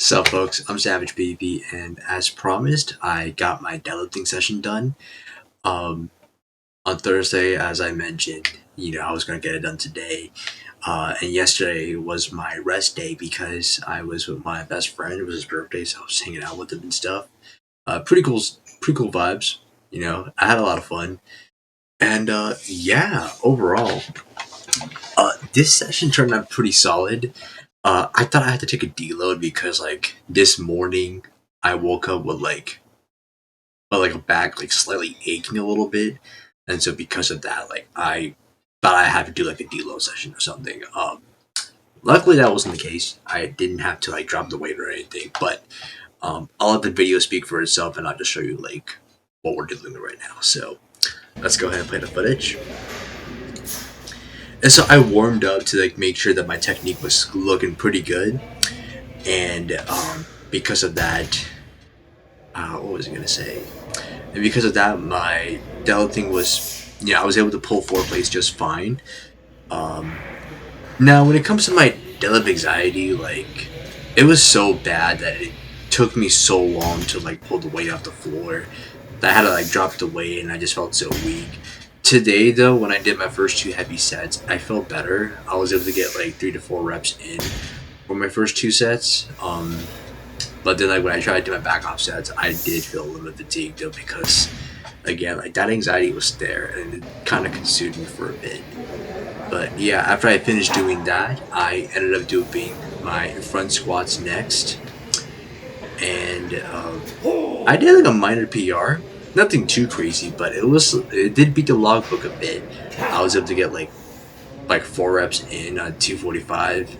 So folks, I'm Savage PvP, and as promised, I got my deadlifting session done. Um, on Thursday, as I mentioned, I was gonna get it done today. And yesterday was my rest day because I was with my best friend. It was his birthday, so I was hanging out with him and stuff. Pretty cool vibes. I had a lot of fun, and yeah, overall, this session turned out pretty solid. I thought I had to take a deload because like this morning I woke up with a back like slightly aching a little bit, and so because of that, like I thought I had to do like a deload session or something. Luckily that wasn't the case. I didn't have to like drop the weight or anything, but I'll let the video speak for itself, and I'll just show you like what we're doing right now. So let's go ahead and play the footage. And so I warmed up to like make sure that my technique was looking pretty good, and because of that, what was I gonna say? And because of that, my deadlifting was, I was able to pull four plates just fine. Um, Now, when it comes to my deadlift anxiety, like it was so bad that it took me so long to like pull the weight off the floor that I had to like drop the weight, and I just felt so weak. Today, though, when I did my first two heavy sets, I felt better. I was able to get like 3 to 4 reps in for my first two sets. But then, like when I tried to do my back off sets, I did feel a little bit fatigued though because, again, like that anxiety was there and it kind of consumed me for a bit. But yeah, after I finished doing that, I ended up doing my front squats next, and I did like a minor PR, nothing too crazy, but it did beat the logbook a bit. I was able to get like 4 reps in at 245.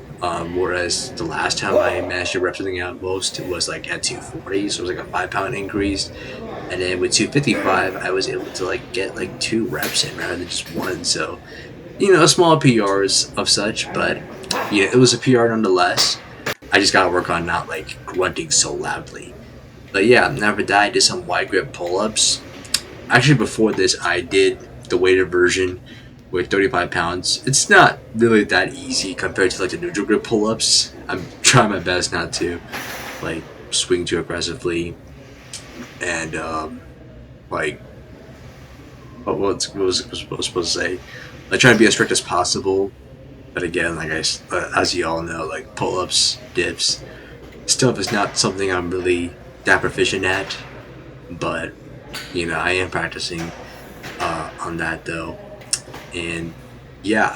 Whereas the last time I managed to rep something out most, it was like at 240, so it was like a 5 pound increase. And then with 255, I was able to like get like 2 reps in rather than just one. So, small PRs of such, but it was a PR nonetheless. I just gotta work on not like grunting so loudly. But yeah, after that, I did some wide grip pull ups. Actually, before this, I did the weighted version with 35 pounds. It's not really that easy compared to like the neutral grip pull ups. I'm trying my best not to like swing too aggressively, and like what was I supposed to say? I try to be as strict as possible. But again, as you all know, like pull ups, dips, stuff is not something I'm really that proficient at. But I am practicing on that though. And yeah,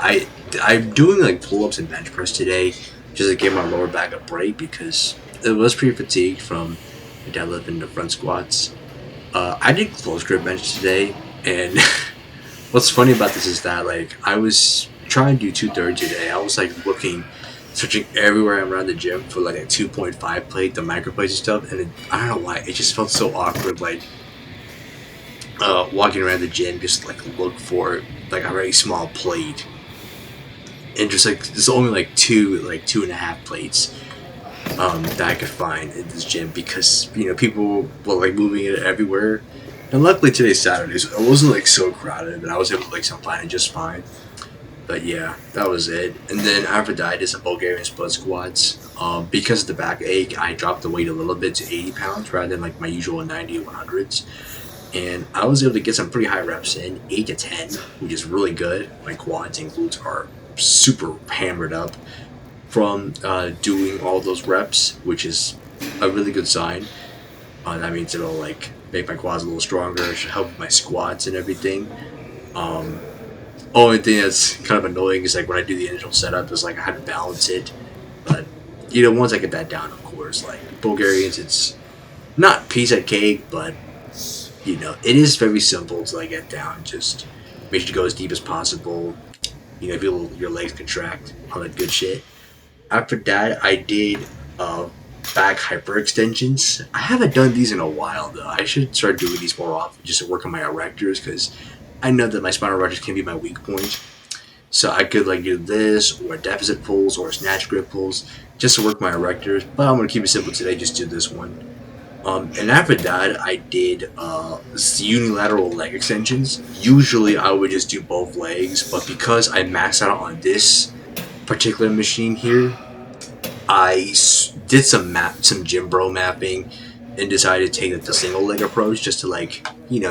I'm doing like pull-ups and bench press today just to give my lower back a break because it was pretty fatigued from the deadlift and the front squats. I did close grip bench today, and what's funny about this is that like I was trying to do 230 today. I was like searching everywhere around the gym for like a 2.5 plate, the micro plates and stuff, and I don't know why it just felt so awkward, like walking around the gym, just like look for like a very small plate, and just like there's only like 2.5 plates that I could find in this gym because people were like moving it everywhere. And luckily today's Saturday, so it wasn't like so crowded, but I was able to like find it just fine. But yeah, that was it. And then after that, I did some Bulgarian split squats. Because of the back ache, I dropped the weight a little bit to 80 pounds rather than like my usual 90 or 100s. And I was able to get some pretty high reps in, 8 to 10, which is really good. My quads and glutes are super hammered up from doing all those reps, which is a really good sign. That means it'll like make my quads a little stronger. It should help with my squats and everything. Only thing that's kind of annoying is like when I do the initial setup is like I had to balance it. But once I get that down, of course, like Bulgarians, it's not piece of cake, but it is very simple to like get down. Just make sure to go as deep as possible. Feel your legs contract, all that good shit. After that, I did back hyperextensions. I haven't done these in a while though. I should start doing these more often just to work on my erectors because I know that my spinal erectors can be my weak point. So I could like do this or deficit pulls or snatch grip pulls just to work my erectors. But I'm gonna keep it simple today. Just do this one. And after that, I did unilateral leg extensions. Usually, I would just do both legs, but because I maxed out on this particular machine here, did some gym bro mapping, and decided to take like the single leg approach just to like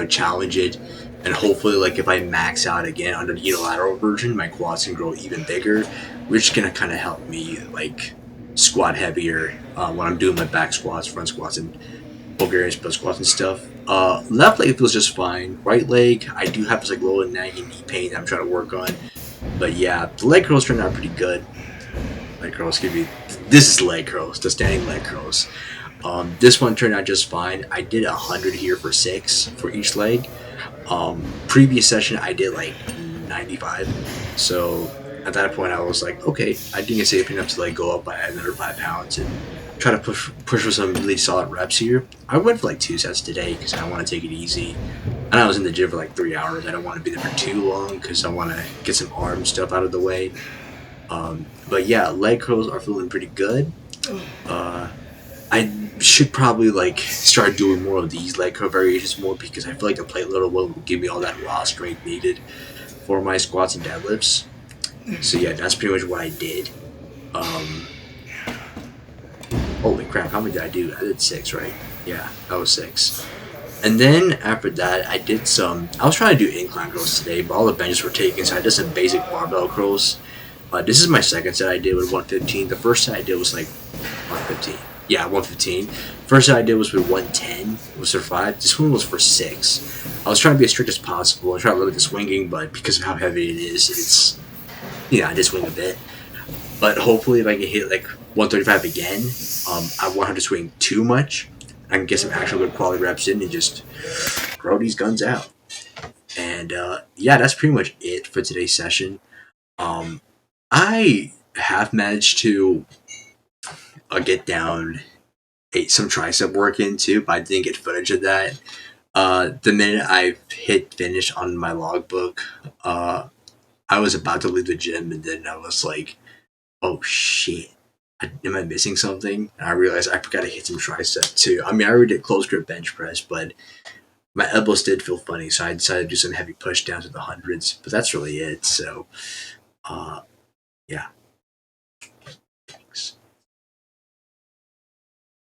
challenge it, and hopefully like if I max out again under the unilateral version, my quads can grow even bigger, which can kind of help me like squat heavier when I'm doing my back squats, front squats, and Bulgarian split squats and stuff. Left leg feels just fine. Right leg, I do have this like little nagging knee pain that I'm trying to work on. But yeah, the leg curls turned out pretty good. Leg curls give me this is leg curls, the standing leg curls. This one turned out just fine. I did 100 here for 6 for each leg. Previous session I did like 95. So at that point I was like, okay, I think it's safe enough to like go up by another 5 pounds and try to push for some really solid reps here. I went for like 2 sets today because I want to take it easy. And I was in the gym for like 3 hours. I don't want to be there for too long because I want to get some arm stuff out of the way. But yeah, leg curls are feeling pretty good. Uh, I should probably like start doing more of these leg curl variations more because I feel like the plate little will give me all that raw strength needed for my squats and deadlifts. So yeah, that's pretty much what I did. Um, Holy crap, how many did I do? I did 6, right? Yeah, that was 6. And then after that, I did some. I was trying to do incline curls today, but all the benches were taken, so I did some basic barbell curls. This is my second set I did with 115. The first set I did was like 115. Yeah, 115. First set I did was with 110. It was for 5. This one was for 6. I was trying to be as strict as possible. I tried to limit the swinging, but because of how heavy it is, it's I did swing a bit. But hopefully, if I can hit like 135 again, I won't have to swing too much. I can get some actual good quality reps in and just throw these guns out. And yeah, that's pretty much it for today's session. Um, I have managed to get down some tricep work in too, but I didn't get footage of that. The minute I hit finish on my logbook, I was about to leave the gym, and then I was like, oh shit. Am I missing something? And I realized I forgot to hit some tricep too. I mean, I already did close grip bench press, but my elbows did feel funny, so I decided to do some heavy push downs to the hundreds. But that's really it. So, uh, yeah.